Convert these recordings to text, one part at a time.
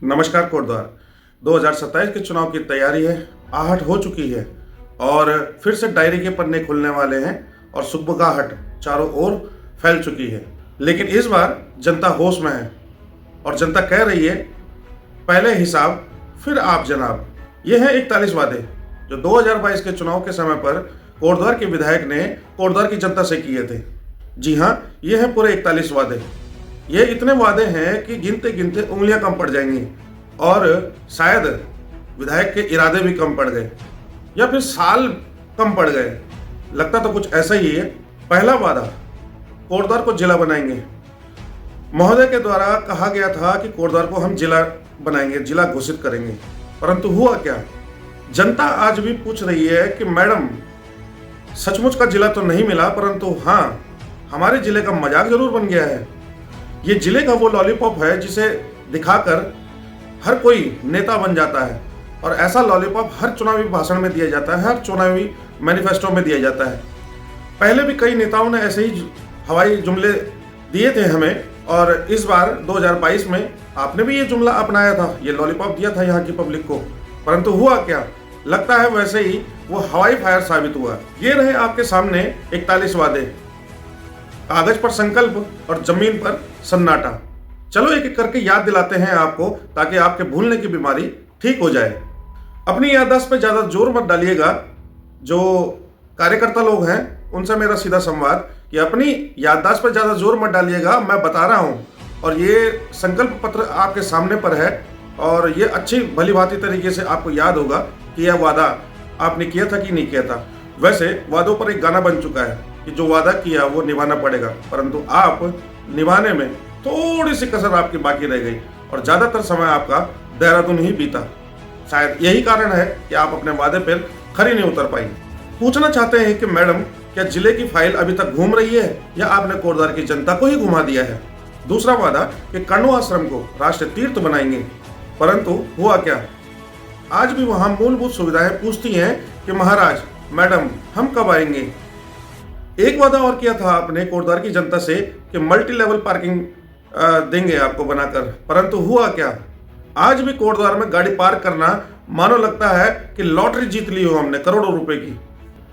नमस्कार कोटद्वार। 2027 के चुनाव की तैयारी है, आहट हो चुकी है और फिर से डायरी के पन्ने खुलने वाले हैं और सुगबुगाहट चारों ओर फैल चुकी है। लेकिन इस बार जनता होश में है और जनता कह रही है, पहले हिसाब फिर आप जनाब। ये हैं 41 वादे जो 2022 के चुनाव के समय पर कोटद्वार के विधायक ने कोटद्वार की जनता से किए थे। जी हाँ, ये हैं पूरे 41 वादे। ये इतने वादे हैं कि गिनते गिनते उंगलियां कम पड़ जाएंगी और शायद विधायक के इरादे भी कम पड़ गए या फिर साल कम पड़ गए। लगता तो कुछ ऐसा ही है। पहला वादा, कोटद्वार को जिला बनाएंगे। महोदय के द्वारा कहा गया था कि कोटद्वार को हम जिला बनाएंगे, जिला घोषित करेंगे, परंतु हुआ क्या? जनता आज भी पूछ रही है कि मैडम, सचमुच का जिला तो नहीं मिला, परंतु हाँ, हमारे जिले का मजाक जरूर बन गया है। ये जिले का वो लॉलीपॉप है जिसे दिखाकर हर कोई नेता बन जाता है और ऐसा लॉलीपॉप हर चुनावी भाषण में दिया जाता है, हर चुनावी मैनिफेस्टो में दिया जाता है। पहले भी कई नेताओं ने ऐसे ही हवाई जुमले दिए थे हमें और इस बार 2022 में आपने भी ये जुमला अपनाया था, ये लॉलीपॉप दिया था यहाँ की पब्लिक को, परंतु हुआ क्या? लगता है वैसे ही वो हवाई फायर साबित हुआ। ये रहे आपके सामने 41 वादे, कागज पर संकल्प और जमीन पर सन्नाटा। चलो एक एक करके याद दिलाते हैं आपको, ताकि आपके भूलने की बीमारी ठीक हो जाए। अपनी याददाश्त पे ज्यादा जोर मत डालिएगा। जो कार्यकर्ता लोग हैं उनसे मेरा सीधा संवाद कि अपनी याददाश्त पे ज्यादा जोर मत डालिएगा, मैं बता रहा हूं। और ये संकल्प पत्र आपके सामने पर है और ये अच्छी भली भांति तरीके से आपको याद होगा कि यह वादा आपने किया था कि नहीं किया था। वैसे वादों पर एक गाना बन चुका है कि जो वादा किया वो निभाना पड़ेगा, परंतु आप निभाने में थोड़ी सी कसर आपकी बाकी रह गई और ज्यादातर समय आपका देहरादून ही बीता। शायद यही कारण है कि आप अपने वादे पर खरी नहीं उतर पाई। पूछना चाहते हैं कि मैडम, क्या जिले की फाइल अभी तक घूम रही है या आपने कोटद्वार की जनता को ही घुमा दिया है? दूसरा वादा कि कण्व आश्रम को राष्ट्रीय तीर्थ बनाएंगे, परंतु हुआ क्या? आज भी वहां मूलभूत सुविधाएं पूछती हैं कि महाराज, मैडम, हम कब आएंगे? एक वादा और किया था आपने कोटद्वार की जनता से कि मल्टी लेवल पार्किंग देंगे आपको बनाकर, परंतु हुआ क्या? आज भी कोटद्वार में गाड़ी पार्क करना मानो लगता है कि लॉटरी जीत ली हो हमने करोड़ों रुपए की।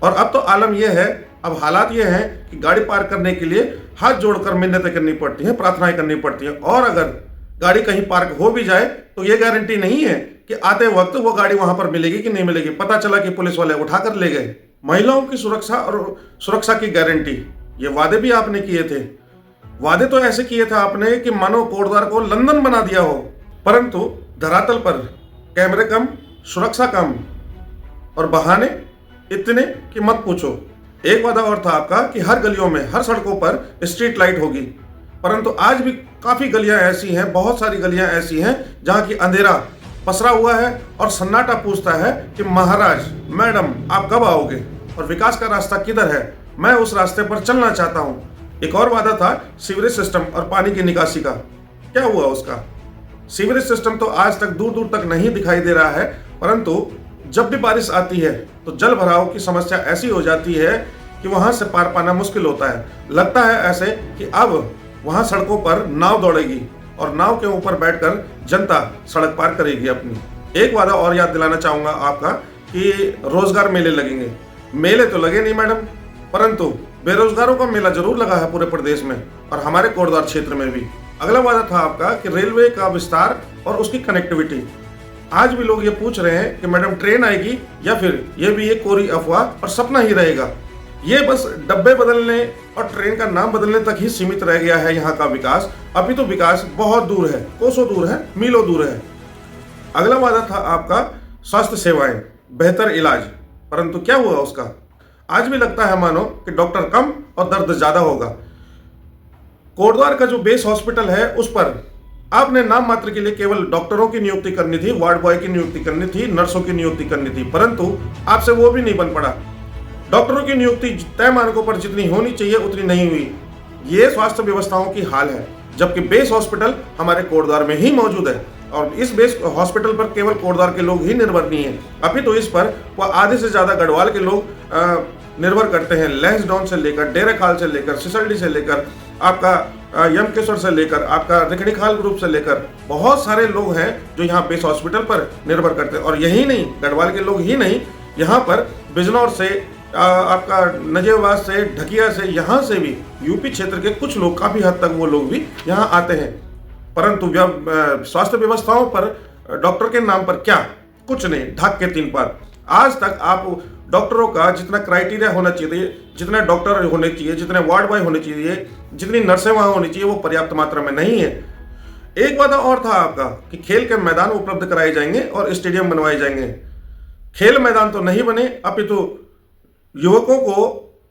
और अब तो आलम यह है, अब हालात ये हैं कि गाड़ी पार्क करने के लिए हाथ जोड़कर मिन्नतें करनी पड़ती हैं, प्रार्थनाएं करनी पड़ती हैं। और अगर गाड़ी कहीं पार्क हो भी जाए तो ये गारंटी नहीं है कि आते वक्त वो गाड़ी वहां पर मिलेगी कि नहीं मिलेगी। पता चला कि पुलिस वाले उठाकर ले गए। महिलाओं की सुरक्षा और सुरक्षा की गारंटी, ये वादे भी आपने किए थे। वादे तो ऐसे किए थे आपने कि मानो कोटद्वार को लंदन बना दिया हो, परंतु धरातल पर कैमरे कम, सुरक्षा कम और बहाने इतने कि मत पूछो। एक वादा और था आपका कि हर गलियों में, हर सड़कों पर स्ट्रीट लाइट होगी, परंतु आज भी काफी गलियां ऐसी हैं, बहुत सारी गलियां ऐसी हैं जहां की अंधेरा पसरा हुआ है और सन्नाटा पूछता है कि महाराज, मैडम, आप कब आओगे और विकास का रास्ता किधर है? मैं उस रास्ते पर चलना चाहता हूं। एक और वादा था सीवरेज सिस्टम और पानी की निकासी का। क्या हुआ उसका? सीवरेज सिस्टम तो आज तक दूर दूर तक नहीं दिखाई दे रहा है, परंतु जब भी बारिश आती है तो जल भराव की समस्या ऐसी हो जाती है कि वहां से पार पाना मुश्किल होता है। लगता है ऐसे कि अब वहां सड़कों पर नाव दौड़ेगी और नाव के ऊपर बैठकर जनता सड़क पार करेगी अपनी। एक वादा और याद दिलाना चाहूंगा आपका कि रोजगार मेले लगेंगे। मेले तो लगे नहीं मैडम, परंतु बेरोजगारों का मेला जरूर लगा है पूरे प्रदेश में और हमारे कोटद्वार क्षेत्र में भी। अगला वादा था आपका कि रेलवे का विस्तार और उसकी कनेक्टिविटी। आज भी लोग ये पूछ रहे हैं कि मैडम, ट्रेन आएगी या फिर ये भी एक कोरी अफवाह और सपना ही रहेगा? ये बस डब्बे बदलने और ट्रेन का नाम बदलने तक ही सीमित रह गया है यहाँ का विकास। अभी तो विकास बहुत दूर है, कोसों दूर है, मीलों दूर है। अगला वादा था आपका स्वास्थ्य सेवाएं, बेहतर इलाज, परंतु क्या हुआ उसका? आज भी लगता है मानो कि डॉक्टर कम और दर्द ज्यादा होगा। कोटद्वार का जो बेस हॉस्पिटल है उस पर आपने नाम मात्र के लिए केवल डॉक्टरों की नियुक्ति करनी थी, वार्ड बॉय की नियुक्ति करनी थी, नर्सों की नियुक्ति करनी थी, परंतु आपसे वो भी नहीं बन पड़ा। डॉक्टरों की नियुक्ति तय मानकों पर जितनी होनी चाहिए उतनी नहीं हुई। ये स्वास्थ्य व्यवस्थाओं की हाल है, जबकि बेस हॉस्पिटल हमारे कोटद्वार में ही मौजूद है और इस बेस हॉस्पिटल पर केवल कोटद्वार के लोग ही निर्भर नहीं है, अभी तो इस पर आधे से ज्यादा गढ़वाल के लोग निर्भर करते हैं। लैंसडाउन से लेकर, डेरा खाल से लेकर, सिसलडी से लेकर आपका यमकेश्वर से लेकर आपका रिखणीखाल ग्रुप से लेकर बहुत सारे लोग हैं जो यहाँ बेस हॉस्पिटल पर निर्भर करते हैं। और यही नहीं, गढ़वाल के लोग ही नहीं, यहाँ पर बिजनौर से आपका नजेबाबाद से, ढकिया से, यहाँ से भी यूपी क्षेत्र के कुछ लोग, काफ़ी हद तक वो लोग भी यहाँ आते हैं। परंतु स्वास्थ्य व्यवस्थाओं पर डॉक्टर के नाम पर क्या, कुछ नहीं, ढाक के 3 पात। आज तक आप डॉक्टरों का जितना क्राइटेरिया होना चाहिए, जितने डॉक्टर होने चाहिए, जितने वार्ड बॉय होने चाहिए, जितनी नर्सें वहाँ होनी चाहिए, वो पर्याप्त मात्रा में नहीं है। एक वादा और था आपका कि खेल के मैदान उपलब्ध कराए जाएंगे और स्टेडियम बनवाए जाएंगे। खेल मैदान तो नहीं बने, अपितु युवकों को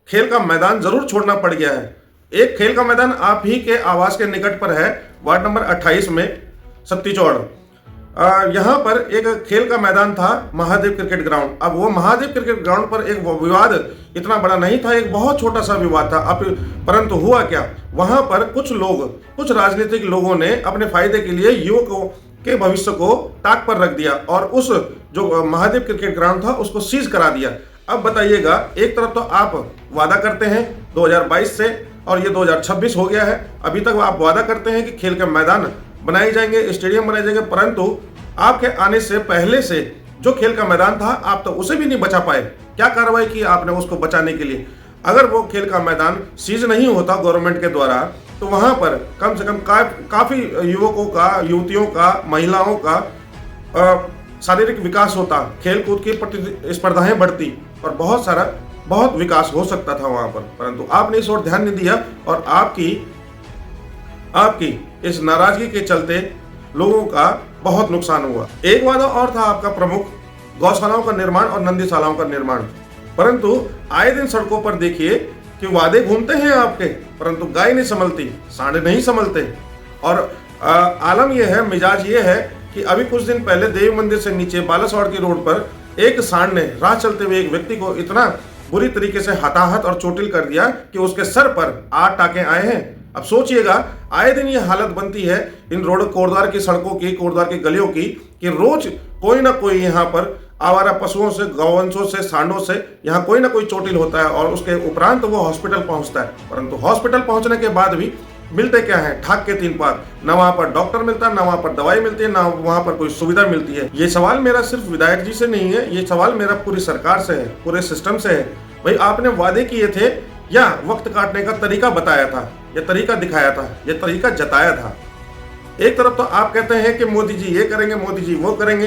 खेल का मैदान जरूर छोड़ना पड़ गया है। एक खेल का मैदान आप ही के आवास के निकट पर है, वार्ड नंबर 28 में सत्ती चौड़। यहाँ पर एक खेल का मैदान था, महादेव क्रिकेट ग्राउंड। अब वो महादेव क्रिकेट ग्राउंड पर एक विवाद इतना बड़ा नहीं था, एक बहुत छोटा सा विवाद था। अब परंतु हुआ क्या, वहाँ पर कुछ लोग, कुछ राजनीतिक लोगों ने अपने फायदे के लिए युवकों के भविष्य को ताक पर रख दिया और उस जो महादेव क्रिकेट ग्राउंड था उसको सीज करा दिया। अब बताइएगा, एक तरफ तो आप वादा करते हैं 2022 से और ये 2026 हो गया है, अभी तक आप वादा करते हैं कि खेल के मैदान बनाए जाएंगे, स्टेडियम बनाए जाएंगे, परंतु आपके आने से पहले से जो खेल का मैदान था आप तो उसे भी नहीं बचा पाए। क्या कार्रवाई की आपने उसको बचाने के लिए? अगर वो खेल का मैदान सीज नहीं होता गवर्नमेंट के द्वारा तो वहां पर कम से कम काफी युवकों का, युवतियों का, महिलाओं का शारीरिक विकास होता, खेल कूद की प्रतिस्पर्धाएं बढ़ती और बहुत विकास हो सकता था वहां पर। परंतु आपने इस ओर ध्यान नहीं दिया और आपकी इस नाराजगी के चलते लोगों का बहुत नुकसान हुआ। एक वादा और था आपका प्रमुख, गौशालाओं का निर्माण और नंदीशालाओं का निर्माण। परंतु आए दिन सड़कों पर देखिए कि वादे घूमते हैं आपके, परंतु गाय नहीं संभलती, सांड नहीं संभलते। और आलम यह है, मिजाज ये है कि अभी कुछ दिन पहले देवी मंदिर से नीचे बालासवाड़ की रोड पर एक सांड ने राह चलते हुए एक व्यक्ति को इतना बुरी तरीके से हताहत और चोटिल कर दिया कि उसके सर पर 8 टाके आए हैं। अब सोचिएगा, आए दिन ये हालत बनती है इन रोड, कोटद्वार की सड़कों की, कोटद्वार की गलियों की, कि रोज कोई ना कोई यहाँ पर आवारा पशुओं से, गौवंशों से, सांडों से यहाँ कोई ना कोई चोटिल होता है और उसके उपरांत वो हॉस्पिटल पहुँचता है। परंतु हॉस्पिटल पहुँचने के बाद भी मिलते क्या है, ठाक के 3 पात। ना वहाँ पर डॉक्टर मिलता है, ना वहाँ पर दवाई मिलती है, ना वहाँ पर कोई सुविधा मिलती है। ये सवाल मेरा सिर्फ विधायक जी से नहीं है, ये सवाल मेरा पूरी सरकार से है, पूरे सिस्टम से है। भाई आपने वादे किए थे या वक्त काटने का तरीका बताया था, ये तरीका दिखाया था, ये तरीका जताया था। एक तरफ तो आप कहते हैं कि मोदी जी ये करेंगे, मोदी जी वो करेंगे।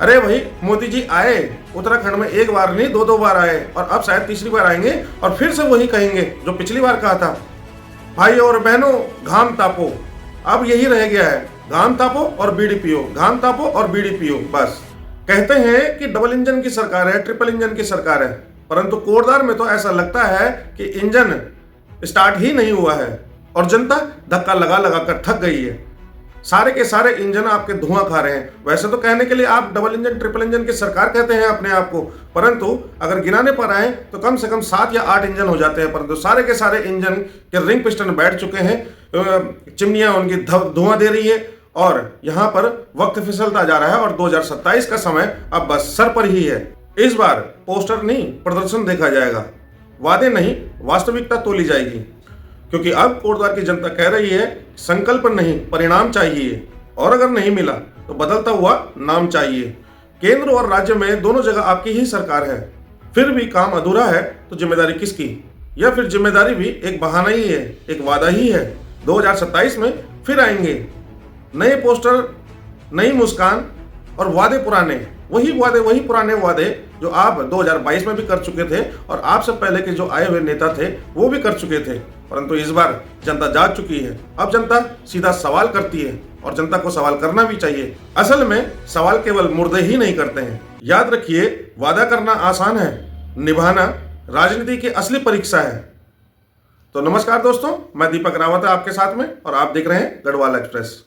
अरे भाई, मोदी जी आए उत्तराखंड में, एक बार नहीं 2-2 बार आए और अब शायद तीसरी बार आएंगे और फिर से वही कहेंगे जो पिछली बार कहा था। भाई और बहनों, घाम तापो, अब यही रह गया है, घाम तापो और बीड़ी पियो, घाम तापो और बीड़ी पियो। बस कहते हैं कि डबल इंजन की सरकार है, ट्रिपल इंजन की सरकार है, परंतु कोटद्वार में तो ऐसा लगता है कि इंजन स्टार्ट ही नहीं हुआ है और जनता धक्का लगा लगा कर थक गई है। सारे के सारे इंजन आपके धुआं खा रहे हैं। वैसे तो कहने के लिए आप डबल इंजन, ट्रिपल इंजन की सरकार कहते हैं अपने आप को, परंतु अगर गिनाने पर आए तो कम से कम 7 या 8 इंजन हो जाते हैं। परंतु सारे के सारे इंजन के रिंग पिस्टन बैठ चुके हैं, चिमनियां उनकी धुआं दे रही है और यहाँ पर वक्त फिसलता जा रहा है और 2027 का समय अब बस सर पर ही है। इस बार पोस्टर नहीं, प्रदर्शन देखा जाएगा, वादे नहीं, वास्तविकता तोली जाएगी। क्योंकि अब कोटद्वार की जनता कह रही है, संकल्प नहीं, परिणाम चाहिए, और अगर नहीं मिला तो बदलता हुआ नाम चाहिए। केंद्र और राज्य में दोनों जगह आपकी ही सरकार है, फिर भी काम अधूरा है तो जिम्मेदारी किसकी? या फिर जिम्मेदारी भी एक बहाना ही है, एक वादा ही है। 2027 में फिर आएंगे नए पोस्टर, नई मुस्कान और वादे पुराने, वही पुराने वादे जो आप 2022 में भी कर चुके थे और आपसे पहले के जो आए हुए नेता थे वो भी कर चुके थे। परंतु इस बार जनता जाग चुकी है। अब जनता सीधा सवाल करती है और जनता को सवाल करना भी चाहिए। असल में सवाल केवल मुर्दे ही नहीं करते हैं। याद रखिए, वादा करना आसान है, निभाना राजनीति की असली परीक्षा है। तो नमस्कार दोस्तों, मैं दीपक रावत आपके साथ में और आप देख रहे हैं गढ़वाल एक्सप्रेस।